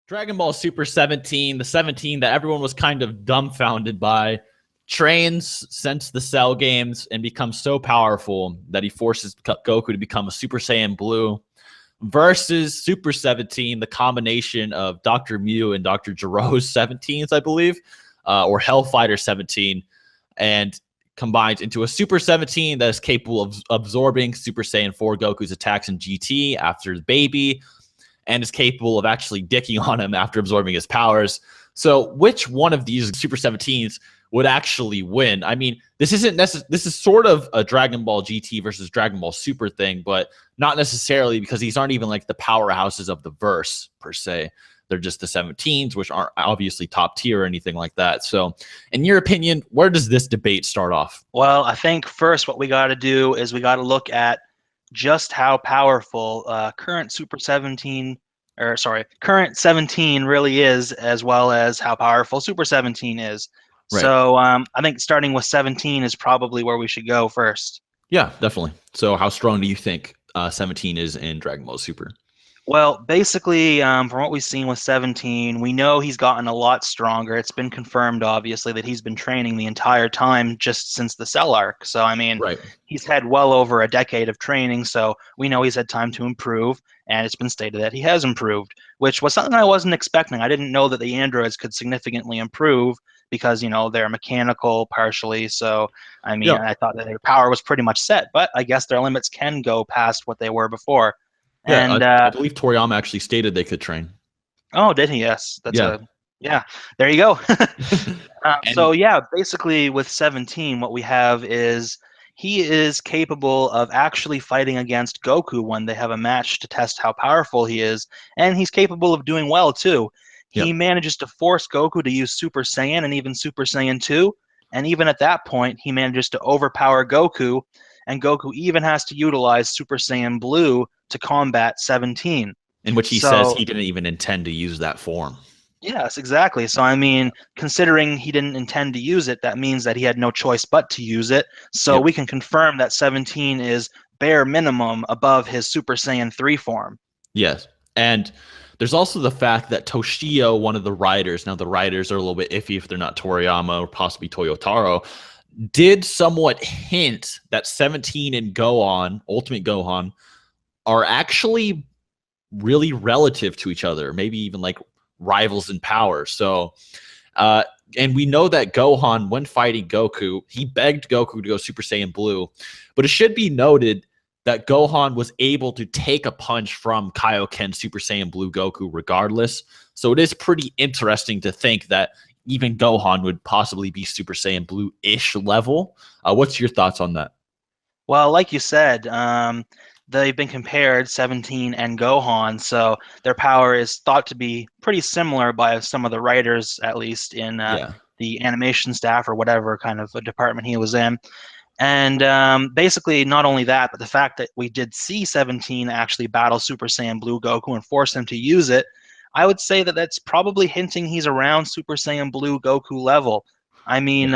Dragon Ball Super 17, the 17 that everyone was kind of dumbfounded by, trains since the Cell games and becomes so powerful that he forces Goku to become a Super Saiyan Blue versus Super 17, the combination of Dr. Mew and Dr. Gero's 17s, I believe, or Hellfighter 17, and combines into a Super 17 that is capable of absorbing Super Saiyan 4 Goku's attacks in GT after the baby, and is capable of actually dicking on him after absorbing his powers. So which one of these Super 17s would actually win? I mean, this isn't this is sort of a Dragon Ball GT versus Dragon Ball Super thing, but not necessarily, because these aren't even like the powerhouses of the verse per se. They're just the 17s, which aren't obviously top tier or anything like that. So in your opinion, where does this debate start off? Well, I think first what we got to do is we got to look at just how powerful current 17 really is, as well as how powerful Super 17 is. Right. So I think starting with 17 is probably where we should go first. Yeah, definitely. So how strong do you think 17 is in Dragon Ball Super? Well, basically, from what we've seen with 17, we know he's gotten a lot stronger. It's been confirmed, obviously, that he's been training the entire time just since the Cell arc. So, I mean, He's had well over a decade of training, so we know he's had time to improve, and it's been stated that he has improved, which was something I wasn't expecting. I didn't know that the androids could significantly improve because, you know, they're mechanical partially. So, I mean, I thought that their power was pretty much set, but I guess their limits can go past what they were before. Yeah, and I believe Toriyama actually stated they could train. Oh, did he? Yes. That's there you go. So yeah, basically with 17, what we have is he is capable of actually fighting against Goku when they have a match to test how powerful he is, and he's capable of doing well too. He manages to force Goku to use Super Saiyan and even Super Saiyan 2, and even at that point, he manages to overpower Goku, and Goku even has to utilize Super Saiyan Blue to combat 17. In which he says he didn't even intend to use that form. Yes, exactly. So, I mean, considering he didn't intend to use it, that means that he had no choice but to use it. So we can confirm that 17 is bare minimum above his Super Saiyan 3 form. Yes. And there's also the fact that Toshio, one of the writers, now the writers are a little bit iffy if they're not Toriyama or possibly Toyotaro, did somewhat hint that 17 and Gohan, Ultimate Gohan, are actually really relative to each other, maybe even like rivals in power. So, and we know that Gohan, when fighting Goku, he begged Goku to go Super Saiyan Blue, but it should be noted that Gohan was able to take a punch from Kaioken Super Saiyan Blue Goku regardless. So it is pretty interesting to think that even Gohan would possibly be Super Saiyan Blue-ish level. What's your thoughts on that? Well, like you said, they've been compared, 17 and Gohan, so their power is thought to be pretty similar by some of the writers, at least in the animation staff or whatever kind of a department he was in. And basically, not only that, but the fact that we did see 17 actually battle Super Saiyan Blue Goku and force him to use it, I would say that that's probably hinting he's around Super Saiyan Blue Goku level. I mean,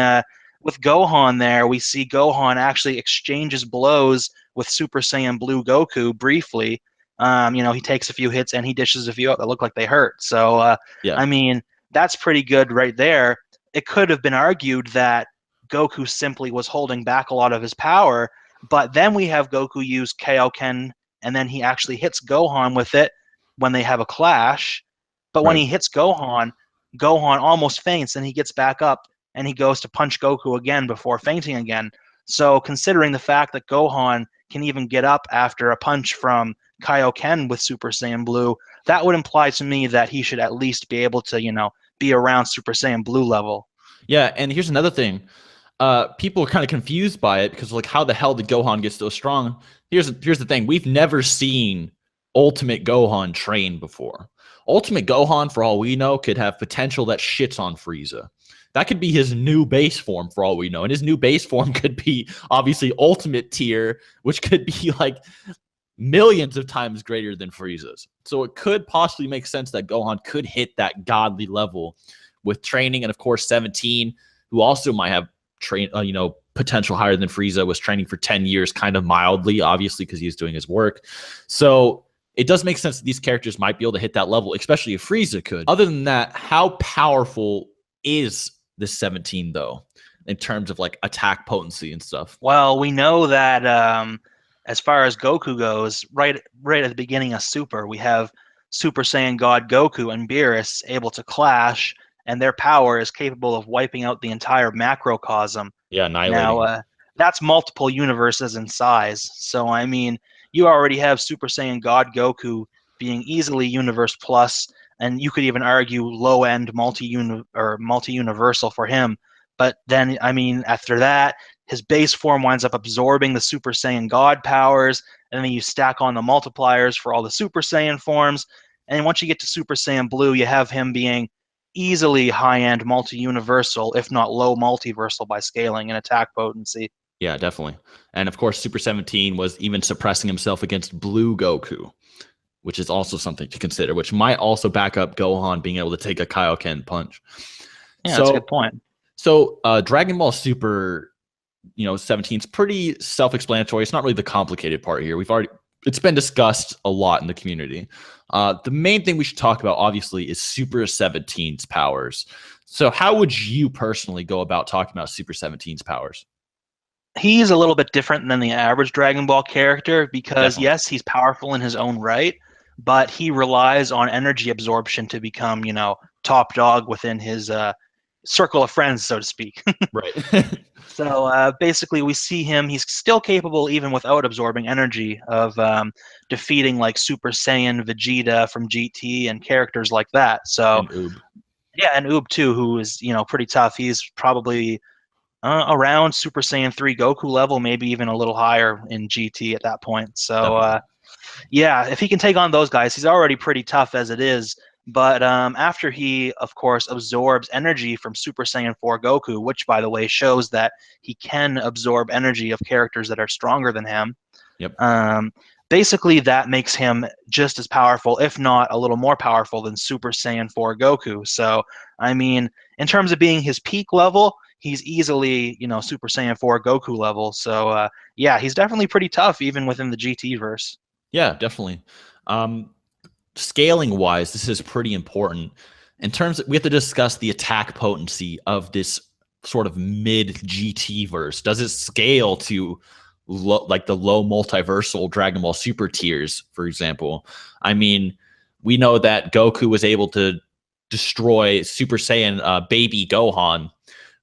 with Gohan there, we see Gohan actually exchanges blows with Super Saiyan Blue Goku briefly. You know, he takes a few hits and he dishes a few out that look like they hurt. So, I mean, that's pretty good right there. It could have been argued that Goku simply was holding back a lot of his power, but then we have Goku use Kaioken, and then he actually hits Gohan with it when they have a clash. But when he hits Gohan, Gohan almost faints, and he gets back up, and he goes to punch Goku again before fainting again. So considering the fact that Gohan can even get up after a punch from Kaioken with Super Saiyan Blue, that would imply to me that he should at least be able to, you know, be around Super Saiyan Blue level. Yeah, and here's another thing. People are kind of confused by it because, like, how the hell did Gohan get so strong? Here's the thing. We've never seen Ultimate Gohan train before. Ultimate Gohan, for all we know, could have potential that shits on Frieza. That could be his new base form for all we know. And his new base form could be obviously ultimate tier, which could be like millions of times greater than Frieza's. So it could possibly make sense that Gohan could hit that godly level with training. And of course, 17, who also might have potential higher than Frieza, was training for 10 years kind of mildly, obviously, because he was doing his work. So it does make sense that these characters might be able to hit that level, especially if Frieza could. Other than that, how powerful is this 17 though, in terms of like attack potency and stuff? Well, we know that as far as Goku goes, right at the beginning of Super, we have Super Saiyan God Goku and Beerus able to clash, and their power is capable of wiping out the entire macrocosm. Yeah, annihilating. Now, that's multiple universes in size. So, I mean, you already have Super Saiyan God Goku being easily Universe Plus, and you could even argue low-end multi-universal for him. But then, I mean, after that, his base form winds up absorbing the Super Saiyan God powers, and then you stack on the multipliers for all the Super Saiyan forms. And once you get to Super Saiyan Blue, you have him being easily high-end multi-universal, if not low multiversal by scaling and attack potency. Yeah, definitely. And of course, Super 17 was even suppressing himself against Blue Goku, which is also something to consider, which might also back up Gohan being able to take a Kaioken punch. Yeah, that's a good point. So Dragon Ball Super, 17 is pretty self-explanatory. It's not really the complicated part here. It's been discussed a lot in the community. The main thing we should talk about, obviously, is Super 17's powers. So how would you personally go about talking about Super 17's powers? He's a little bit different than the average Dragon Ball character because, Definitely. yes, he's powerful in his own right, but he relies on energy absorption to become, top dog within his circle of friends, so to speak. Right. So basically, we see him. He's still capable, even without absorbing energy, of defeating like Super Saiyan Vegeta from GT and characters like that. So And Oob. yeah, and Oob too, who is pretty tough. He's probably around Super Saiyan 3 Goku level, maybe even a little higher in GT at that point. So yeah, if he can take on those guys, he's already pretty tough as it is. But after he, of course, absorbs energy from Super Saiyan 4 Goku, which, by the way, shows that he can absorb energy of characters that are stronger than him. Yep. Basically, that makes him just as powerful, if not a little more powerful than Super Saiyan 4 Goku. So, I mean, in terms of being his peak level, he's easily, Super Saiyan 4 Goku level. So, yeah, he's definitely pretty tough, even within the GT verse. Yeah, definitely. Scaling wise, this is pretty important. In terms of, we have to discuss the attack potency of this sort of mid GT verse. Does it scale to like the low multiversal Dragon Ball Super tiers, for example? I mean, we know that Goku was able to destroy Super Saiyan baby Gohan,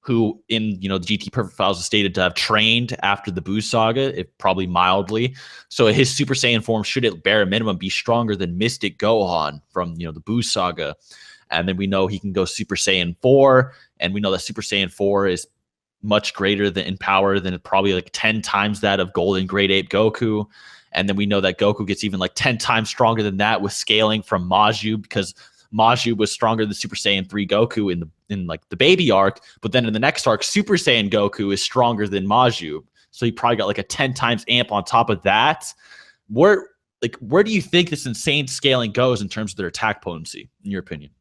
who in the GT Perfect Files is stated to have trained after the Buu Saga, if probably mildly. So his Super Saiyan form should at bare minimum be stronger than Mystic Gohan from the Buu Saga. And then we know he can go Super Saiyan 4, and we know that Super Saiyan 4 is much greater than in power than probably like 10 times that of Golden Great Ape Goku. And then we know that Goku gets even like 10 times stronger than that with scaling from Maju, because Maju was stronger than Super Saiyan 3 Goku in like the baby arc, but then in the next arc, Super Saiyan Goku is stronger than Maju. So he probably got like a 10 times amp on top of that. Where do you think this insane scaling goes in terms of their attack potency, in your opinion?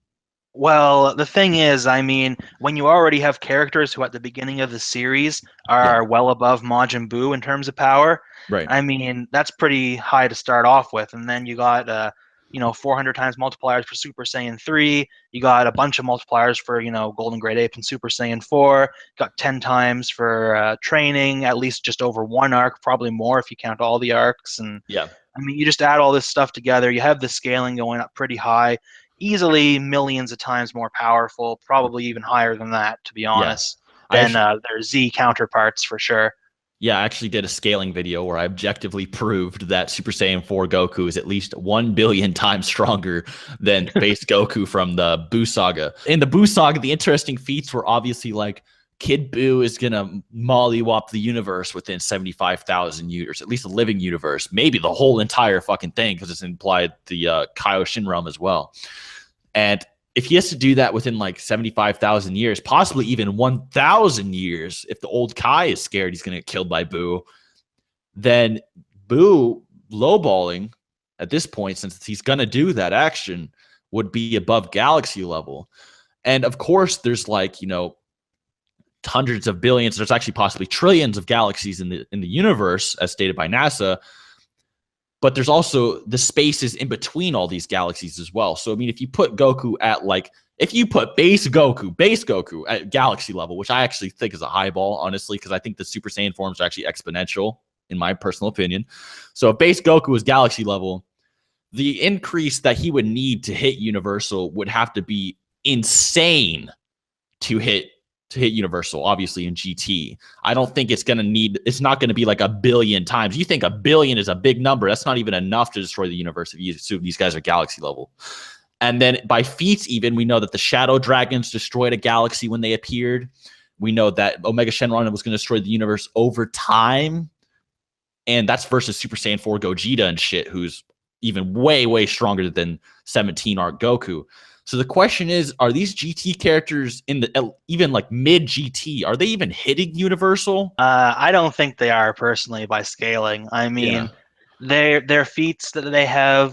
Well, the thing is, I mean, when you already have characters who at the beginning of the series are well above Majin Buu in terms of power, right? I mean, that's pretty high to start off with. And then you got 400 times multipliers for Super Saiyan 3. You got a bunch of multipliers for, Golden Great Ape and Super Saiyan 4. Got 10 times for training, at least just over one arc, probably more if you count all the arcs. And yeah, I mean, you just add all this stuff together. You have the scaling going up pretty high, easily millions of times more powerful, probably even higher than that, to be honest, than their Z counterparts for sure. Yeah, I actually did a scaling video where I objectively proved that Super Saiyan 4 Goku is at least 1 billion times stronger than base Goku from the Buu Saga. In the Buu Saga, the interesting feats were obviously like Kid Buu is going to mollywop the universe within 75,000 years, at least the living universe, maybe the whole entire fucking thing, because it's implied the Kaioshin realm as well. And if he has to do that within like 75,000 years, possibly even 1,000 years, if the old Kai is scared he's going to get killed by Buu, then Buu lowballing at this point, since he's going to do that action, would be above galaxy level. And of course, there's like, hundreds of billions, there's actually possibly trillions of galaxies in the universe, as stated by NASA. but there's also the spaces in between all these galaxies as well. So I mean, if you put Goku at like, if you put base Goku at galaxy level, which I actually think is a high ball, honestly, because I think the Super Saiyan forms are actually exponential in my personal opinion. So if base Goku is galaxy level, the increase that he would need to hit Universal would have to be insane to hit Universal, obviously in GT. I don't think it's not going to be like a billion times. You think a billion is a big number. That's not even enough to destroy the universe if you assume these guys are galaxy level. And then by feats, even, we know that the Shadow Dragons destroyed a galaxy when they appeared. We know that Omega Shenron was going to destroy the universe over time. And that's versus Super Saiyan 4 Gogeta and shit, who's even way, way stronger than 17 Art Goku. So the question is, are these GT characters in the even like mid GT, are they even hitting Universal? I don't think they are, personally, by scaling. I mean, their feats that they have,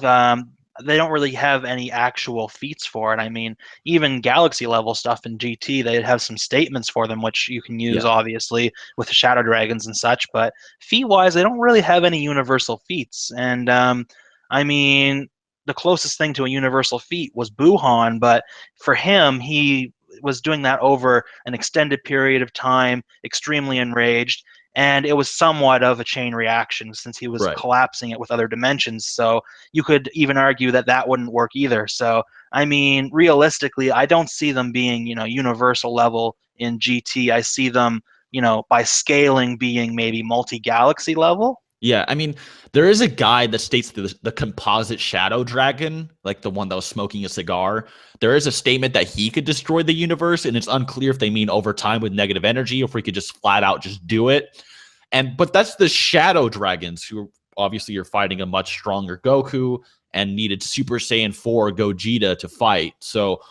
they don't really have any actual feats for it. I mean, even galaxy level stuff in GT, they have some statements for them, which you can use, obviously, with the Shadow Dragons and such. But feat-wise, they don't really have any universal feats. And I mean, the closest thing to a universal feat was Buhan, but for him, he was doing that over an extended period of time, extremely enraged, and it was somewhat of a chain reaction since he was collapsing it with other dimensions. So you could even argue that that wouldn't work either. So I mean, realistically, I don't see them being, universal level in GT. I see them, by scaling, being maybe multi-galaxy level. Yeah, I mean, there is a guy that states the composite Shadow Dragon, like the one that was smoking a cigar. There is a statement that he could destroy the universe, and it's unclear if they mean over time with negative energy, or if we could just flat out just do it. But that's the Shadow Dragons, who obviously are fighting a much stronger Goku and needed Super Saiyan 4 Gogeta to fight. So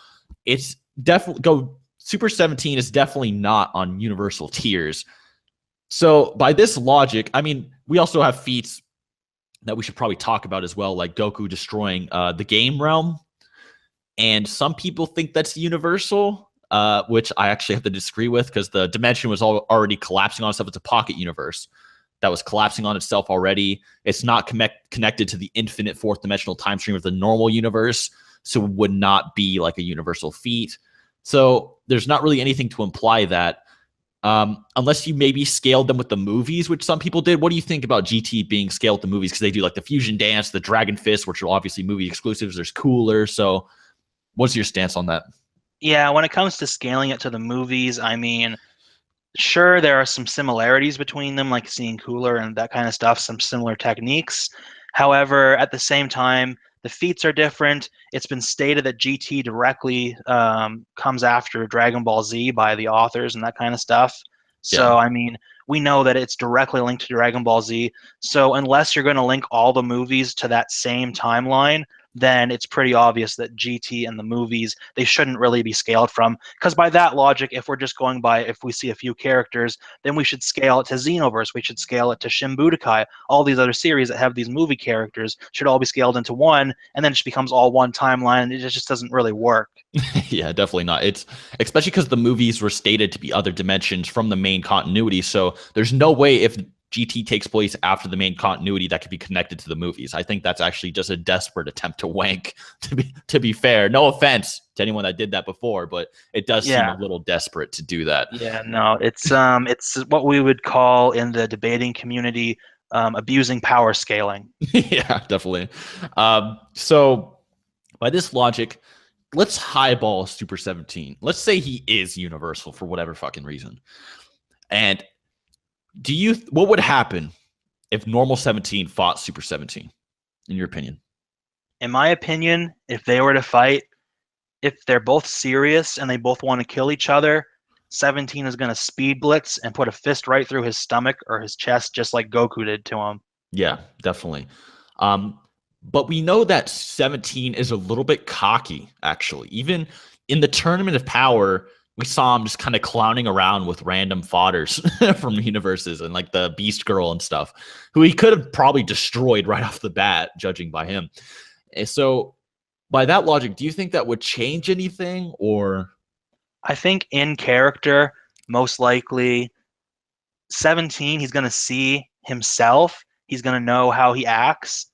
it's definitely Super 17 is definitely not on universal tiers. So by this logic, I mean, we also have feats that we should probably talk about as well, like Goku destroying the game realm. And some people think that's universal, which I actually have to disagree with, because the dimension was already collapsing on itself. It's a pocket universe that was collapsing on itself already. It's not connected to the infinite fourth dimensional time stream of the normal universe, so it would not be like a universal feat. So there's not really anything to imply that. Unless you maybe scaled them with the movies, which some people did. What do you think about GT being scaled with the movies? Because they do like the Fusion Dance, the Dragon Fist, which are obviously movie exclusives. There's Cooler. So what's your stance on that? Yeah, when it comes to scaling it to the movies, I mean, sure, there are some similarities between them, like seeing Cooler and that kind of stuff, some similar techniques. However, at the same time, the feats are different. It's been stated that GT directly comes after Dragon Ball Z by the authors and that kind of stuff. So, I mean, we know that it's directly linked to Dragon Ball Z. So, unless you're going to link all the movies to that same timeline, then it's pretty obvious that GT and the movies, they shouldn't really be scaled from. Because by that logic, if we're just going by if we see a few characters, then we should scale it to Xenoverse. We should scale it to Shin Budokai. All these other series that have these movie characters should all be scaled into one, and then it just becomes all one timeline. It just doesn't really work. Yeah, definitely not. It's especially because the movies were stated to be other dimensions from the main continuity. So there's no way if GT takes place after the main continuity that could be connected to the movies. I think that's actually just a desperate attempt to wank, to be fair. No offense to anyone that did that before, but it does seem a little desperate to do that. Yeah, no, it's what we would call in the debating community abusing power scaling. Yeah, definitely. So by this logic, let's highball Super 17. Let's say he is universal for whatever fucking reason. And what would happen if normal 17 fought Super 17, in your opinion? In my opinion, if they were to fight, if they're both serious and they both want to kill each other, 17 is going to speed blitz and put a fist right through his stomach or his chest, just like Goku did to him. Yeah, definitely. But we know that 17 is a little bit cocky, actually. Even in the Tournament of Power, we saw him just kind of clowning around with random fodders from universes and like the Beast Girl and stuff, who he could have probably destroyed right off the bat, judging by him. And so by that logic, do you think that would change anything, or? I think in character, most likely 17, he's going to see himself. He's going to know how he acts.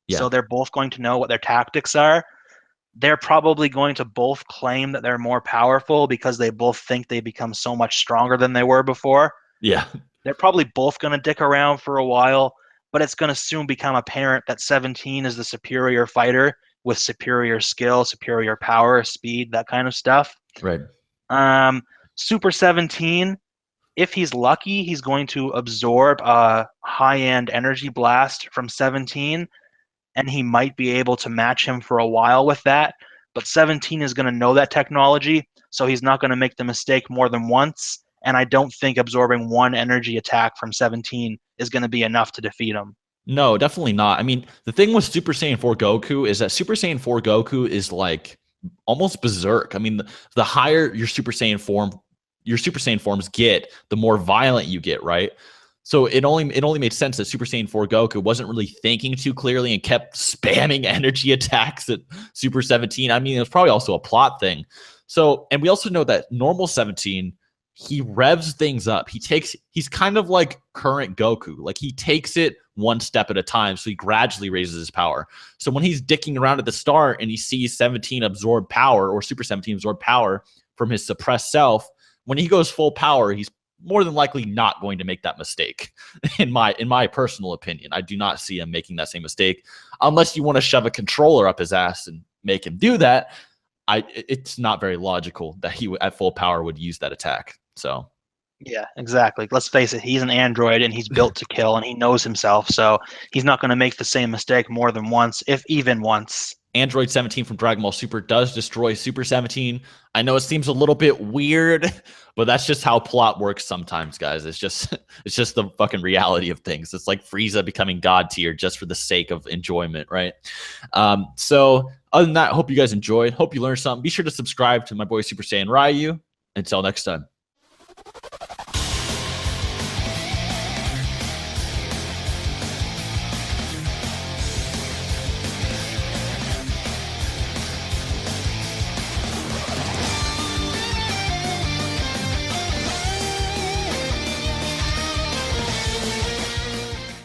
So they're both going to know what their tactics are. They're probably going to both claim that they're more powerful because they both think they become so much stronger than they were before. Yeah. They're probably both going to dick around for a while, but it's going to soon become apparent that 17 is the superior fighter with superior skill, superior power, speed, that kind of stuff. Right. Super 17, if he's lucky, he's going to absorb a high-end energy blast from 17, and he might be able to match him for a while with that. But 17 is going to know that technology, so he's not going to make the mistake more than once. And I don't think absorbing one energy attack from 17 is going to be enough to defeat him. No, definitely not. I mean, the thing with Super Saiyan 4 Goku is that Super Saiyan 4 Goku is like almost berserk. I mean, the higher your Super Saiyan forms get, the more violent you get, right? So it only made sense that Super Saiyan 4 Goku wasn't really thinking too clearly and kept spamming energy attacks at Super 17. I mean, it was probably also a plot thing. So, and we also know that normal 17, he revs things up. He's kind of like current Goku. Like he takes it one step at a time. So he gradually raises his power. So when he's dicking around at the start and he sees 17 absorb power, or Super 17 absorb power from his suppressed self, when he goes full power, he's more than likely not going to make that mistake. In my personal opinion, I do not see him making that same mistake unless you want to shove a controller up his ass and make him do that. It's not very logical that he at full power would use that attack. So yeah, exactly. Let's face it, he's an android and he's built to kill and he knows himself, so he's not going to make the same mistake more than once, if even once. Android 17 from Dragon Ball Super does destroy Super 17. I know it seems a little bit weird, but that's just how plot works sometimes, guys. It's just the fucking reality of things. It's like Frieza becoming God tier just for the sake of enjoyment, right? So other than that, hope you guys enjoyed. Hope you learned something. Be sure to subscribe to my boy SSJRyu. Until next time.